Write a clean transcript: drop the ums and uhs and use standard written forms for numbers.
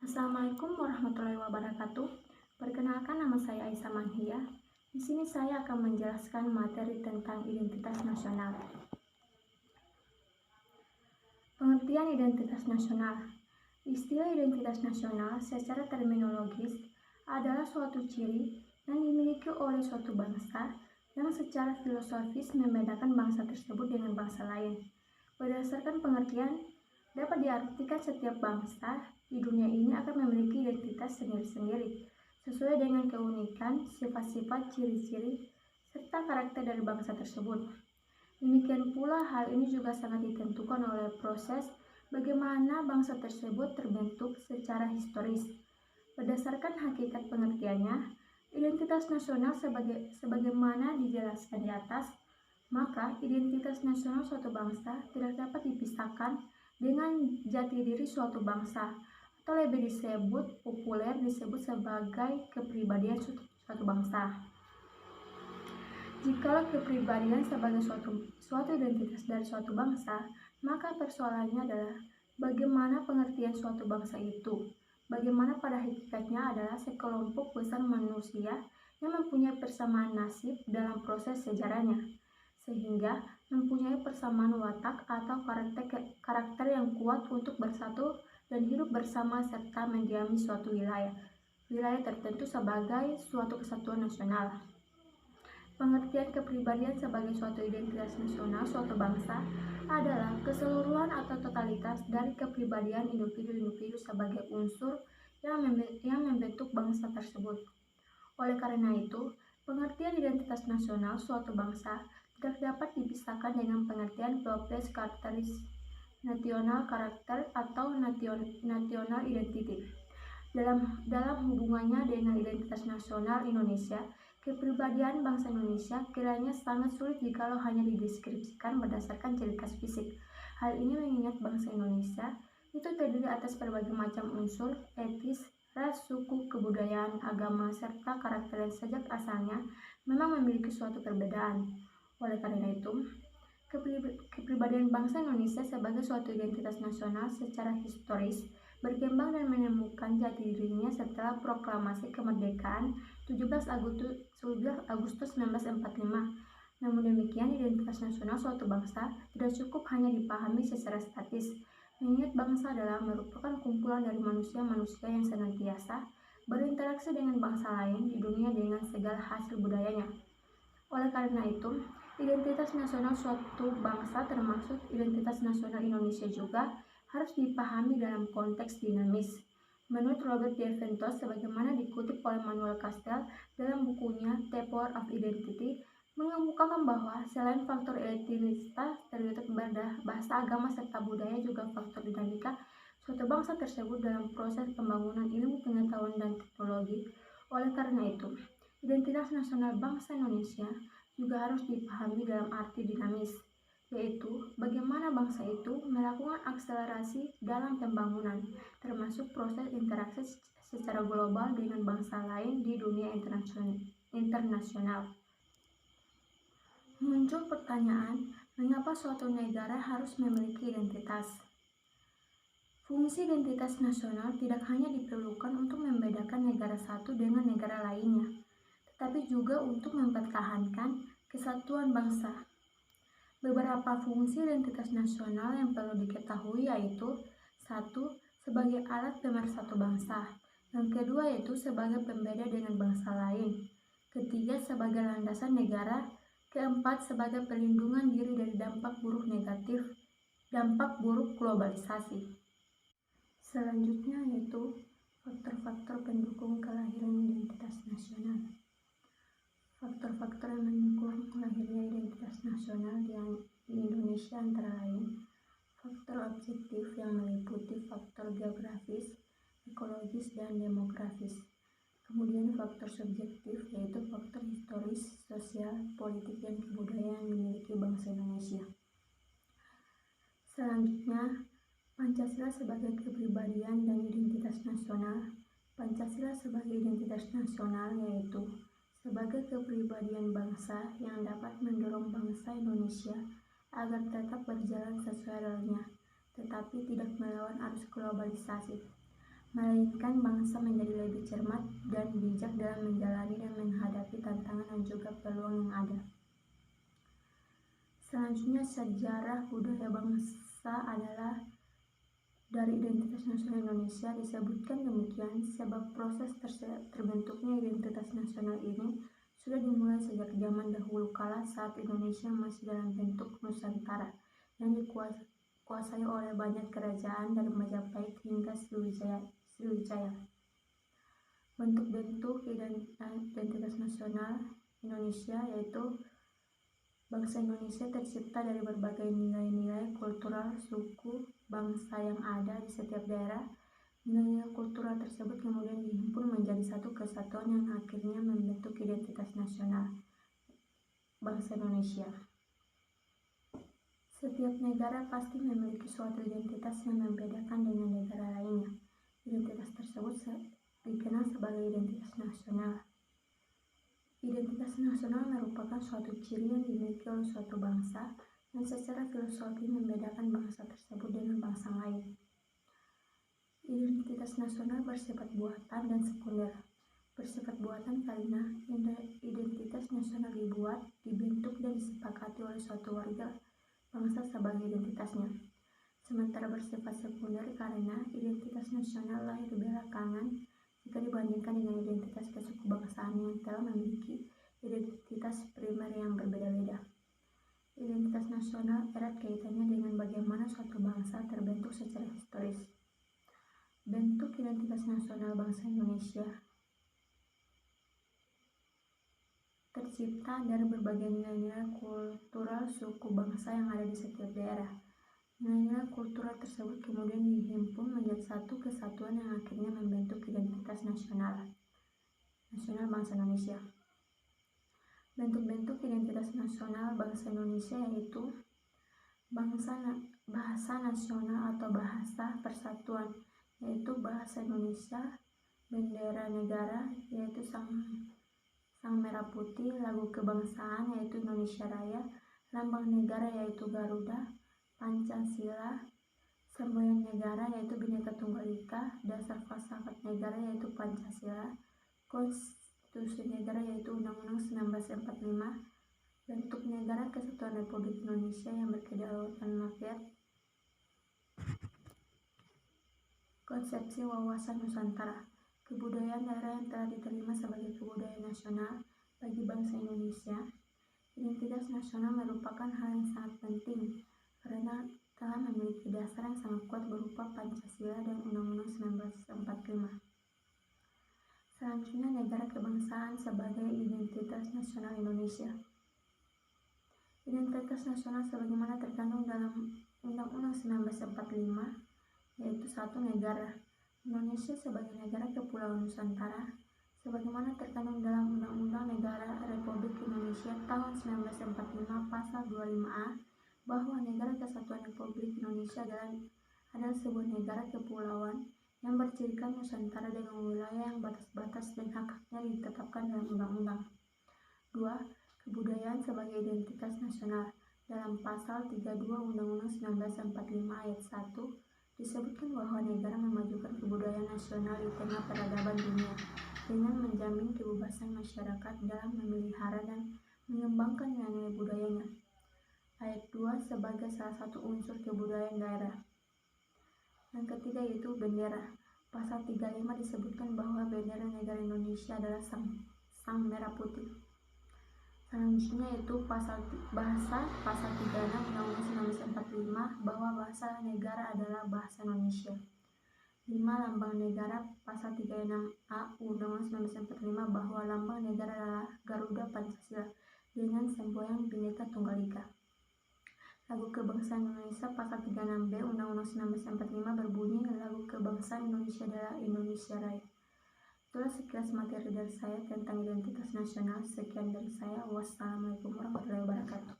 Assalamualaikum warahmatullahi wabarakatuh. Perkenalkan, nama saya Aisyah Manhia. Di sini saya akan menjelaskan materi tentang identitas nasional. Pengertian identitas nasional. Istilah identitas nasional secara terminologis adalah suatu ciri yang dimiliki oleh suatu bangsa yang secara filosofis membedakan bangsa tersebut dengan bangsa lain. Berdasarkan pengertian, dapat diartikan setiap bangsa di dunia ini akan memiliki identitas sendiri-sendiri sesuai dengan keunikan, sifat-sifat, ciri-ciri, serta karakter dari bangsa tersebut. Demikian pula hal ini juga sangat ditentukan oleh proses bagaimana bangsa tersebut terbentuk secara historis. Berdasarkan hakikat pengertiannya, identitas nasional sebagaimana dijelaskan di atas, maka identitas nasional suatu bangsa tidak dapat dipisahkan dengan jati diri suatu bangsa, atau lebih populer disebut sebagai kepribadian suatu bangsa. Jikalau kepribadian sebagai suatu identitas dari suatu bangsa, maka persoalannya adalah bagaimana pengertian suatu bangsa itu. Bagaimana pada hakikatnya adalah sekelompok besar manusia yang mempunyai persamaan nasib dalam proses sejarahnya, sehingga mempunyai persamaan watak atau karakter yang kuat untuk bersatu dan hidup bersama serta mendiami suatu wilayah tertentu sebagai suatu kesatuan nasional. Pengertian kepribadian sebagai suatu identitas nasional suatu bangsa adalah keseluruhan atau totalitas dari kepribadian individu-individu sebagai unsur yang membentuk bangsa tersebut. Oleh karena itu, pengertian identitas nasional suatu bangsa tidak dapat dipisahkan dengan pengertian People's national karakter atau national identity. Dalam hubungannya dengan identitas nasional Indonesia, kepribadian bangsa Indonesia kiranya sangat sulit jikalau hanya dideskripsikan berdasarkan ciri khas fisik. Hal ini mengingat bangsa Indonesia itu terdiri atas berbagai macam unsur etis, ras, suku, kebudayaan, agama, serta karakter yang sejak asalnya memang memiliki suatu perbedaan. Oleh karena itu, kepribadian bangsa Indonesia sebagai suatu identitas nasional secara historis berkembang dan menemukan jati dirinya setelah proklamasi kemerdekaan 17 Agustus 1945. Namun demikian, identitas nasional suatu bangsa tidak cukup hanya dipahami secara statis, mengingat bangsa adalah merupakan kumpulan dari manusia-manusia yang senantiasa berinteraksi dengan bangsa lain di dunia dengan segala hasil budayanya. Oleh karena itu, identitas nasional suatu bangsa termasuk identitas nasional Indonesia juga harus dipahami dalam konteks dinamis. Menurut Robert Davenport, sebagaimana dikutip oleh Manuel Castells dalam bukunya The Power of Identity, mengemukakan bahwa selain faktor etnisitas, terlibat bahasa, agama, serta budaya, juga faktor dinamika suatu bangsa tersebut dalam proses pembangunan ilmu pengetahuan dan teknologi. Oleh karena itu, identitas nasional bangsa Indonesia juga harus dipahami dalam arti dinamis, yaitu bagaimana bangsa itu melakukan akselerasi dalam pembangunan, termasuk proses interaksi secara global dengan bangsa lain di dunia internasional. Muncul pertanyaan, mengapa suatu negara harus memiliki identitas? Fungsi identitas nasional tidak hanya diperlukan untuk membedakan negara satu dengan negara lainnya, tetapi juga untuk mempertahankan kesatuan bangsa. Beberapa fungsi identitas nasional yang perlu diketahui yaitu: 1. Sebagai alat pemersatu bangsa. Yang kedua yaitu sebagai pembeda dengan bangsa lain. Ketiga, sebagai landasan negara. Keempat, sebagai pelindungan diri dari dampak buruk globalisasi. Selanjutnya yaitu faktor-faktor pendukung kelahiran identitas nasional. Faktor-faktor yang mendukung lahirnya identitas nasional di Indonesia antara lain faktor objektif yang meliputi faktor geografis, ekologis, dan demografis. Kemudian faktor subjektif yaitu faktor historis, sosial, politik, dan kebudayaan yang dimiliki bangsa Indonesia. Selanjutnya, Pancasila sebagai kepribadian dan identitas nasional. Pancasila sebagai identitas nasional yaitu sebagai kepribadian bangsa yang dapat mendorong bangsa Indonesia agar tetap berjalan sesuai realnya, tetapi tidak melawan arus globalisasi. melainkan bangsa menjadi lebih cermat dan bijak dalam menjalani dan menghadapi tantangan dan juga peluang yang ada. Selanjutnya, sejarah budaya bangsa adalah dari identitas nasional Indonesia. Disebutkan demikian sebab proses terbentuknya identitas nasional ini sudah dimulai sejak zaman dahulu kala saat Indonesia masih dalam bentuk Nusantara yang dikuasai oleh banyak kerajaan dari Majapahit hingga Sriwijaya. Bentuk-bentuk identitas nasional Indonesia yaitu bangsa Indonesia tercipta dari berbagai nilai-nilai kultural suku bangsa yang ada di setiap daerah. Nilai-nilai kultural tersebut kemudian dihimpun menjadi satu kesatuan yang akhirnya membentuk identitas nasional bangsa Indonesia. Setiap negara pasti memiliki suatu identitas yang membedakan dengan negara lainnya. Identitas tersebut dikenal sebagai identitas nasional. Identitas nasional merupakan suatu ciri yang dimiliki oleh suatu bangsa yang secara filosofi membedakan bangsa tersebut dengan bangsa lain. Identitas nasional bersifat buatan dan sekunder. Bersifat buatan karena identitas nasional dibuat, dibentuk, dan disepakati oleh suatu warga bangsa sebagai identitasnya. Sementara bersifat sekunder karena identitas nasional lahir belakangan jika dibandingkan dengan identitas kesukubangsaan yang telah memiliki identitas primer yang berbeda-beda. Identitas nasional erat kaitannya dengan bagaimana suatu bangsa terbentuk secara historis. Bentuk identitas nasional bangsa Indonesia tercipta dari berbagai nilai-nilai kultural suku bangsa yang ada di setiap daerah. Nilai-nilai kultural tersebut kemudian dihimpun menjadi satu kesatuan yang akhirnya membentuk identitas nasional bangsa Indonesia. Bentuk-bentuk identitas nasional bangsa Indonesia yaitu bahasa nasional atau bahasa persatuan, yaitu bahasa Indonesia, bendera negara yaitu sang merah putih, lagu kebangsaan yaitu Indonesia Raya, lambang negara yaitu Garuda, Pancasila, semboyan negara yaitu Bhinneka Tunggal Ika, dasar falsafat negara yaitu Pancasila, konstitusi negara yaitu Undang-Undang 1945, bentuk negara Kesatuan Republik Indonesia yang berkedaulatan rakyat, konsepsi wawasan Nusantara, kebudayaan daerah yang telah diterima sebagai kebudayaan nasional bagi bangsa Indonesia. Identitas nasional merupakan hal yang sangat penting karena telah memiliki dasar yang sangat kuat berupa Pancasila dan Undang-Undang 1945. Selanjutnya, negara kebangsaan sebagai identitas nasional Indonesia. Identitas nasional sebagaimana terkandung dalam Undang-Undang 1945 yaitu satu, negara Indonesia sebagai negara kepulauan Nusantara sebagaimana terkandung dalam Undang-Undang Negara Republik Indonesia tahun 1945 pasal 25A bahwa negara kesatuan Republik Indonesia adalah sebuah negara kepulauan yang bercirikan Nusantara dengan wilayah yang batas-batas dan hak-haknya ditetapkan dalam undang-undang. 2. Kebudayaan sebagai identitas nasional. Dalam pasal 32 Undang-Undang 1945 ayat 1 disebutkan bahwa negara memajukan kebudayaan nasional di tengah peradaban dunia dengan menjamin kebebasan masyarakat dalam memelihara dan mengembangkan nilai-nilai budayanya. Ayat 2 sebagai salah satu unsur kebudayaan daerah. Yang ketiga yaitu bendera. Pasal 35 disebutkan bahwa bendera negara Indonesia adalah sang merah putih. Selanjutnya yaitu pasal 36 Undang-Undang 1945 bahwa bahasa negara adalah bahasa Indonesia. 5. Lambang negara. Pasal 36A Undang-Undang 1945 bahwa lambang negara adalah Garuda Pancasila dengan semboyan Bhinneka Tunggal Ika. Lagu kebangsaan Indonesia. Pasal 36B Undang-Undang 1945 berbunyi lagu kebangsaan Indonesia adalah Indonesia Raya. Itulah sekilas materi dari saya tentang identitas nasional. Sekian dari saya. Wassalamualaikum warahmatullahi wabarakatuh.